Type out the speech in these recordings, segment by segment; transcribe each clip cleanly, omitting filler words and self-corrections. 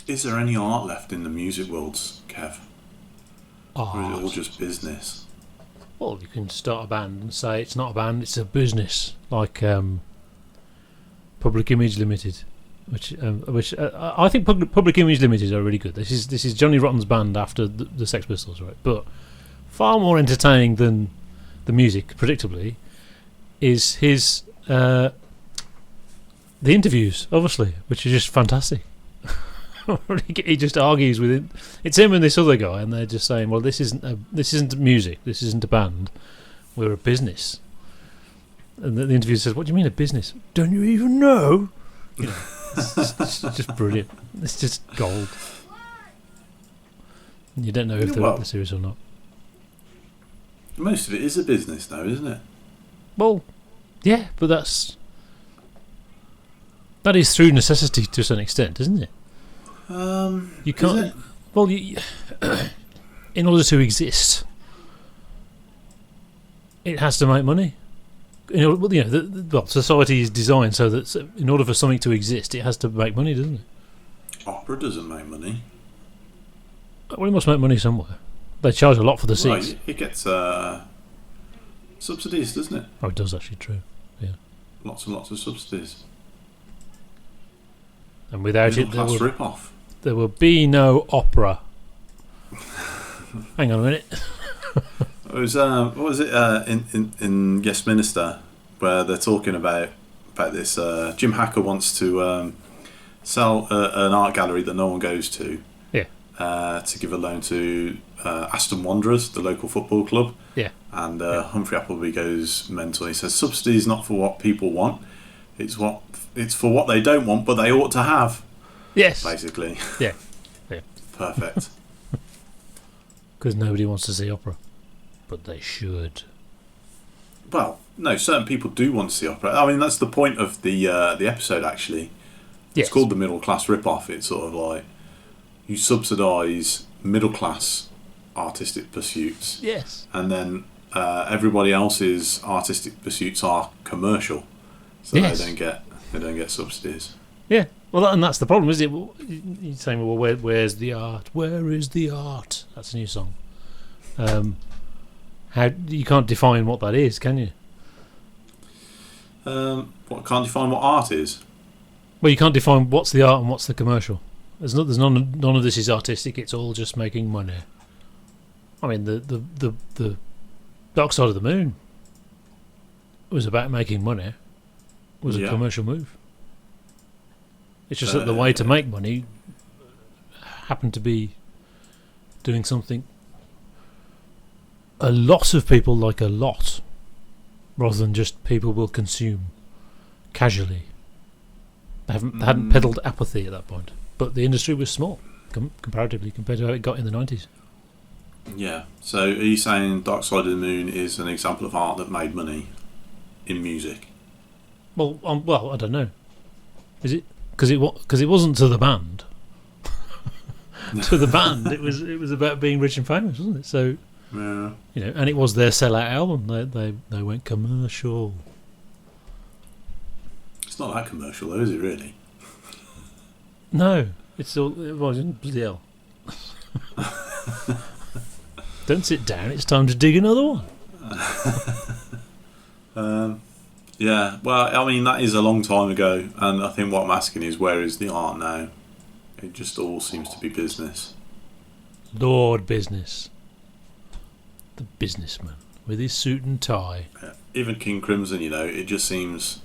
Is there any art left in the music worlds, Kev? Or is it all Art. just business? Well, you can start a band and say it's not a band, it's a business, like Public Image Limited, which I think Public Image Limited are really good. This is Johnny Rotten's band after the Sex Pistols, right? But far more entertaining than the music, predictably, is his the interviews, obviously, which are just fantastic. He just argues with it. It's him and this other guy, and they're just saying, "Well, this isn't music. This isn't a band. We're a business." And the interviewer says, "What do you mean a business? Don't you even know?" You know, it's just brilliant. It's just gold. You don't know if they're serious or not. Most of it is a business, though, isn't it? Well, yeah, but that is through necessity to some extent, isn't it? You can't. Well, in order to exist, it has to make money. Society is designed so that in order for something to exist, it has to make money, doesn't it? Opera doesn't make money. Well, it must make money somewhere. They charge a lot for the seats. It gets subsidies, doesn't it? Oh, it does actually. True. Yeah. Lots and lots of subsidies. And without it, there will be no opera. Hang on a minute. It was what was it in Yes Minister, where they're talking about this. Jim Hacker wants to sell an art gallery that no one goes to. Yeah. To give a loan to Aston Wanderers, the local football club. Yeah. And Humphrey Appleby goes mental. He says subsidy is not for what people want. It's for what they don't want, but they ought to have. Yes. Basically. Yeah. Perfect. Because nobody wants to see opera, but they should. Well, no, certain people do want to see opera. I mean, that's the point of the episode. Actually, yes. It's called the middle class rip-off. It's sort of like you subsidise middle class artistic pursuits. Yes. And then everybody else's artistic pursuits are commercial, so yes. they don't get subsidies. Yeah. Well, and that's the problem, is it? You're saying, well, where's the art? Where is the art? That's a new song. How you can't define what that is, can you? Can't define what art is? Well, you can't define what's the art and what's the commercial. There's none of this is artistic. It's all just making money. I mean, the Dark Side of the Moon was about making money. It was a commercial move. It's just that the way to make money happened to be doing something a lot of people like a lot, rather than just people will consume casually. They hadn't peddled apathy at that point, but the industry was small comparatively compared to how it got in the 90s. Yeah. So, are you saying Dark Side of the Moon is an example of art that made money in music? Well, I don't know. Is it? Because it wasn't to the band. To the band, it was about being rich and famous, wasn't it? So, yeah. And it was their sellout album. They went commercial. It's not that commercial, though, is it? Really? No, it wasn't. Bloody hell. Don't sit down. It's time to dig another one. Yeah, well, I mean, that is a long time ago, and I think what I'm asking is, where is the art now? It just all seems to be business. Lord Business. The businessman with his suit and tie. Yeah. Even King Crimson, it just seems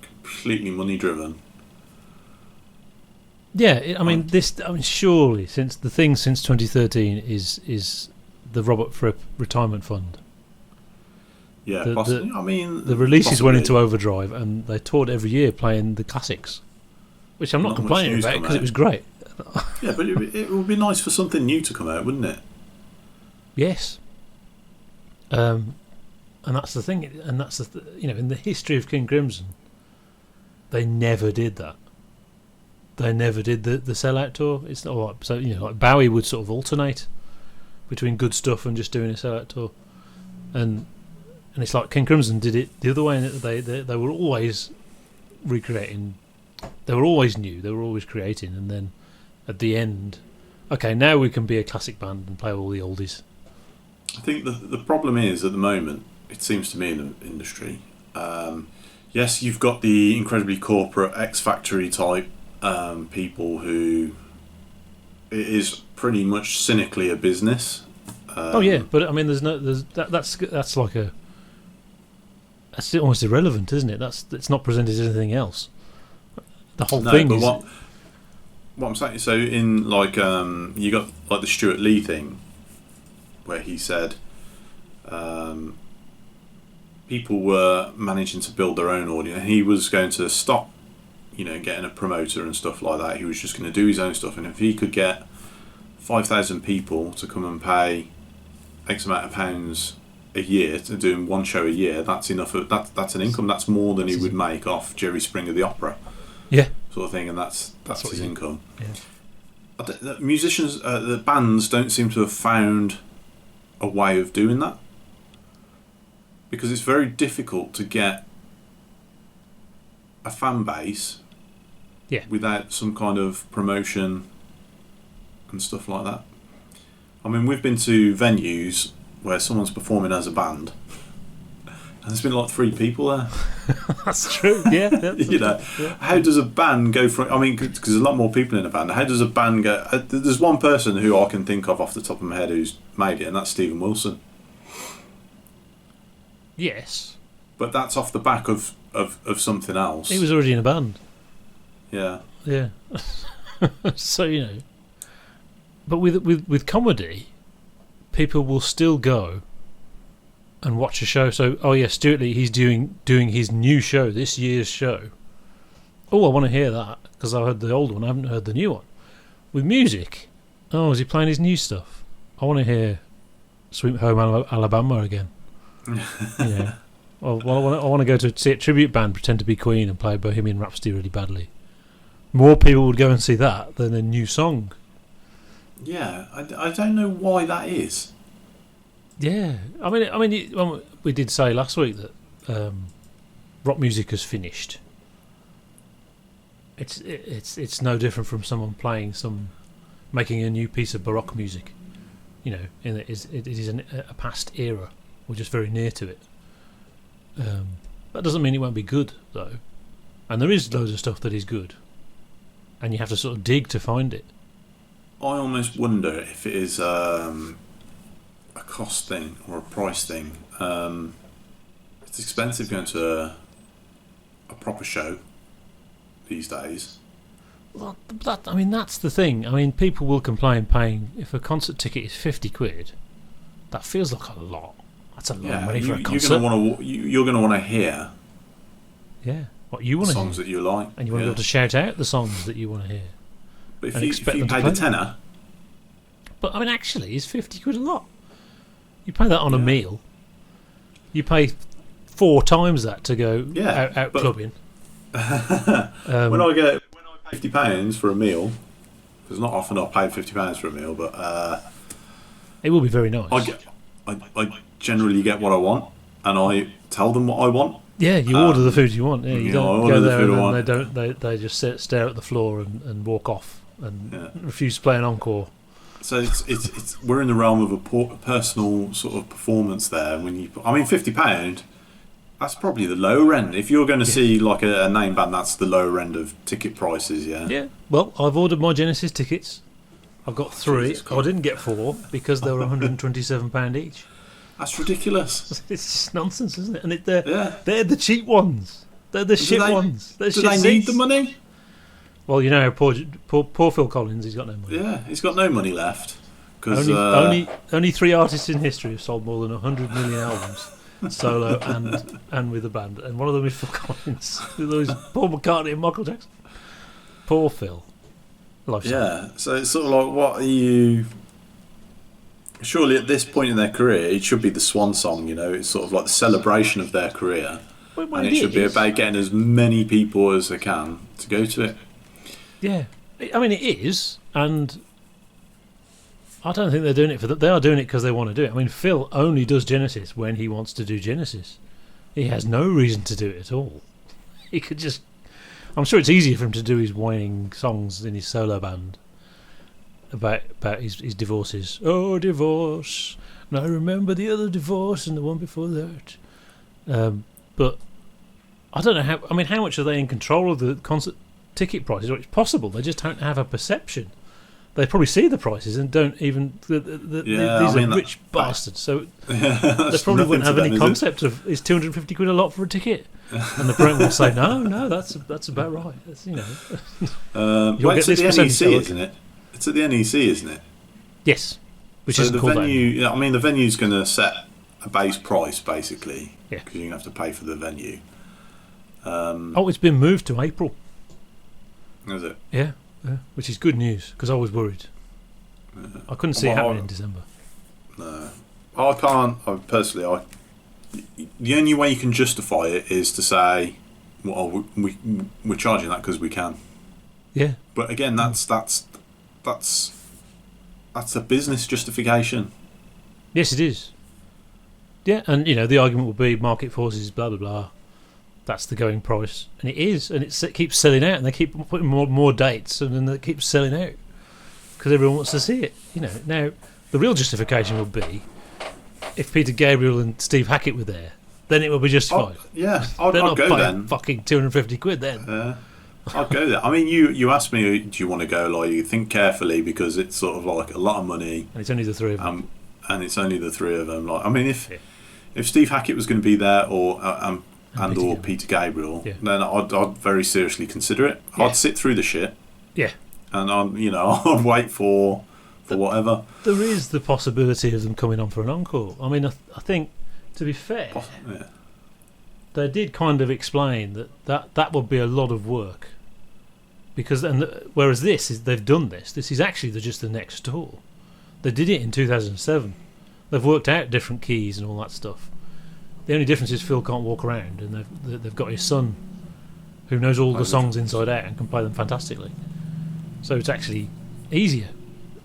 completely money-driven. Yeah, surely, since 2013 is the Robert Fripp Retirement Fund. Yeah, the releases went into overdrive, and they toured every year playing the classics, which I'm not complaining about because it was great. Yeah, but it would be nice for something new to come out, wouldn't it? Yes. And that's the thing, and that's in the history of King Crimson, they never did that. They never did the sellout tour. It's not like, so like Bowie would sort of alternate between good stuff and just doing a sellout tour, and it's like King Crimson did it the other way. And they were always recreating. They were always new. They were always creating, and then at the end, okay, now we can be a classic band and play all the oldies. I think the problem is, at the moment, it seems to me in the industry, yes, you've got the incredibly corporate X-Factory type people who it is pretty much cynically a business. Oh yeah, but I mean, that's like a that's almost irrelevant, isn't it? It's not presented as anything else. The whole thing but is. What I'm saying, so in like you got like the Stuart Lee thing, where he said people were managing to build their own audience, and he was going to stop, getting a promoter and stuff like that. He was just going to do his own stuff, and if he could get 5,000 people to come and pay X amount of pounds a year to doing one show a year, that's enough. That's an income. That's more than he would make off Jerry Springer the Opera. Yeah, sort of thing, and that's his income. Yeah. The musicians, the bands don't seem to have found a way of doing that, because it's very difficult to get a fan base without some kind of promotion and stuff like that. I mean, we've been to venues where someone's performing as a band, and there's been like 3 people there. That's true. Yeah. How does a band go from? I mean, because there's a lot more people in a band. How does a band go? There's one person who I can think of off the top of my head who's made it, and that's Stephen Wilson. Yes. But that's off the back of something else. He was already in a band. Yeah. Yeah. So but with comedy, people will still go and watch a show. So, Stuart Lee, he's doing his new show, this year's show. Oh, I want to hear that, because I heard the old one, I haven't heard the new one. With music, is he playing his new stuff? I want to hear Sweet Home Alabama again. Yeah. Well, I want to go to see a tribute band pretend to be Queen and play Bohemian Rhapsody really badly. More people would go and see that than a new song. Yeah, I don't know why that is. Yeah, I mean, we did say last week that rock music has finished. It's no different from someone making a new piece of Baroque music. In that it is a past era. We're just very near to it. That doesn't mean it won't be good, though. And there is loads of stuff that is good, and you have to sort of dig to find it. I almost wonder if it is a cost thing or a price thing. It's expensive going to a proper show these days. Well, that's the thing. I mean, people will complain paying, if a concert ticket is £50, that feels like a lot. That's a lot of money for a concert. You're going to want to hear. Yeah, what you want to hear. Songs that you like. And you want to be able to shout out the songs that you want to hear. But if you paid a tenner. But I mean, actually, is £50 a lot? You pay that on a meal. You pay 4 times that to go out clubbing. When I pay £50 for a meal, because not often I pay £50 for a meal, but it will be very nice. I generally get what I want, and I tell them what I want. Yeah, you order the food you want. Yeah, you don't go there and then they just stare at the floor and walk off and refuse to play an encore. So it's we're in the realm of a personal sort of performance there. £50, that's probably the lower end. If you're going to see like a name band, that's the lower end of ticket prices. Yeah. Yeah. Well, I've ordered my Genesis tickets. I've got 3. I didn't get 4 because they were £127 each. That's ridiculous. It's just nonsense, isn't it? And they're the cheap ones. They're the shit ones. Do they need the money? Well, poor Phil Collins, he's got no money. Yeah, he's got no money left. Cause, only 3 artists in history have sold more than 100 million albums, solo and with a band, and one of them is Phil Collins. Those Paul McCartney and Michael Jackson. Poor Phil. Yeah, so it's sort of like, what are you? Surely at this point in their career, it should be the swan song. It's sort of like the celebration of their career, and it should be about getting as many people as they can to go to it. Yeah, I mean it is, and I don't think they're doing it for that. They are doing it because they want to do it. I mean, Phil only does Genesis when he wants to do Genesis. He has no reason to do it at all. He could just. I'm sure it's easier for him to do his whining songs in his solo band about his divorces. Oh, divorce! And I remember the other divorce and the one before that. But I don't know how. I mean, how much are they in control of the concert ticket prices? Or it's possible they just don't have a perception. They probably see the prices and don't even. These are rich bastards, so they probably wouldn't have any concept of is 250 quid a lot for a ticket. And the brand will say, no, that's about right. That's, you know. Well, it's at the NEC, isn't it? It's at the NEC, isn't it? Yes. Which so isn't the called venue. I mean, the venue's going to set a base price basically. Yeah. Because you're going to have to pay for the venue. It's been moved to April. Is it? Yeah. Which is good news because I was worried. I couldn't see it happening in December. No, I can't. Personally, the only way you can justify it is to say, "Well, we're charging that because we can." Yeah. But again, that's a business justification. Yes, it is. Yeah, and you know the argument will be market forces, blah blah blah. That's the going price, and it is, and it keeps selling out, and they keep putting more dates, and then it keeps selling out because everyone wants to see it. You know, now the real justification would be if Peter Gabriel and Steve Hackett were there, then it would be justified. I'd go then. Fucking 250 quid then. I'd go there. I mean, you asked me, do you want to go? Like, you think carefully because it's sort of like a lot of money, and it's only the three of them. And it's only the three of them. Like, I mean, if Steve Hackett was going to be there, or Peter Gabriel, then I'd very seriously consider it. Yeah. I'd sit through the shit. Yeah. And I'd wait for whatever. There is the possibility of them coming on for an encore. I mean, I think, to be fair, they did kind of explain that would be a lot of work. Because whereas they've done this. This is actually just the next tour. They did it in 2007. They've worked out different keys and all that stuff. The only difference is Phil can't walk around, and they've got his son, who knows all the songs inside out and can play them fantastically. So it's actually easier.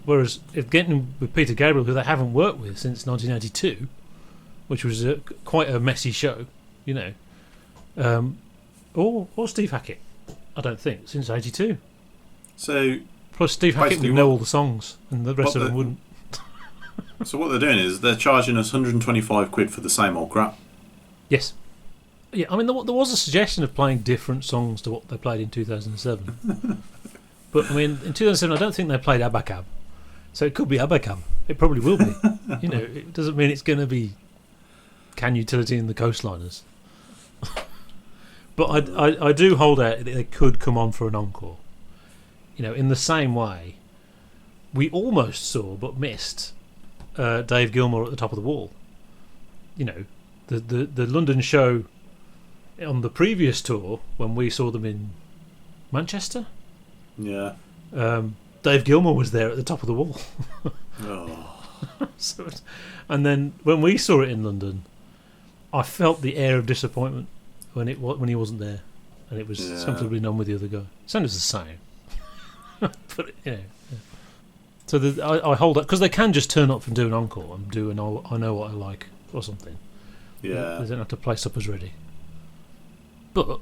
Whereas if getting with Peter Gabriel, who they haven't worked with since 1982, which was quite a messy show, you know, or Steve Hackett, I don't think since '82. So plus Steve Hackett would know all the songs, and the rest of them wouldn't. So what they're doing is they're charging us 125 quid for the same old crap. Yes. Yeah, I mean, there was a suggestion of playing different songs to what they played in 2007. But, I mean, in 2007, I don't think they played Abacab. So it could be Abacab. It probably will be. You know, it doesn't mean it's going to be Can Utility and the Coastliners. But I do hold out that they could come on for an encore. You know, in the same way, we almost saw, but missed, Dave Gilmour at the top of the wall. You know, the London show on the previous tour when we saw them in Manchester. Yeah. Dave Gilmour was there at the top of the wall. And then when we saw it in London, I felt the air of disappointment when he wasn't there, and it was comfortably numb with the other guy. It sounded the same, but you know. Yeah. So I hold up because they can just turn up and do an encore and do I know what I like or something. Yeah. They don't have to play Supper's Ready. But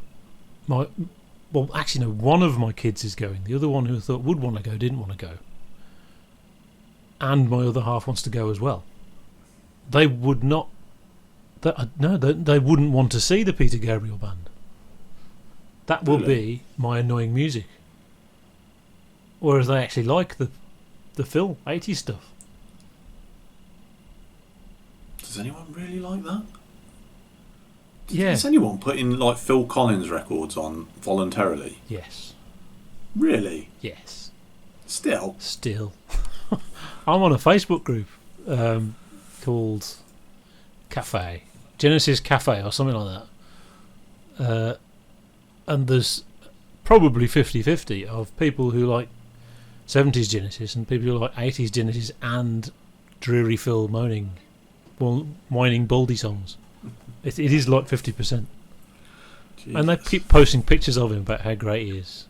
actually no, one of my kids is going. The other one who I thought would want to go didn't want to go. And my other half wants to go as well. They would not. They wouldn't want to see the Peter Gabriel band. That will be my annoying music. Whereas they actually like the Phil 80s stuff. Does anyone really like that? Yeah. Is anyone putting like Phil Collins records on voluntarily? Yes. Really? Yes. Still. I'm on a Facebook group called Cafe, Genesis Cafe or something like that. And there's probably 50-50 of people who like 70s Genesis and people who like 80s Genesis and dreary Phil whining baldy songs. It is like 50%. Jesus. And they keep posting pictures of him about how great he is.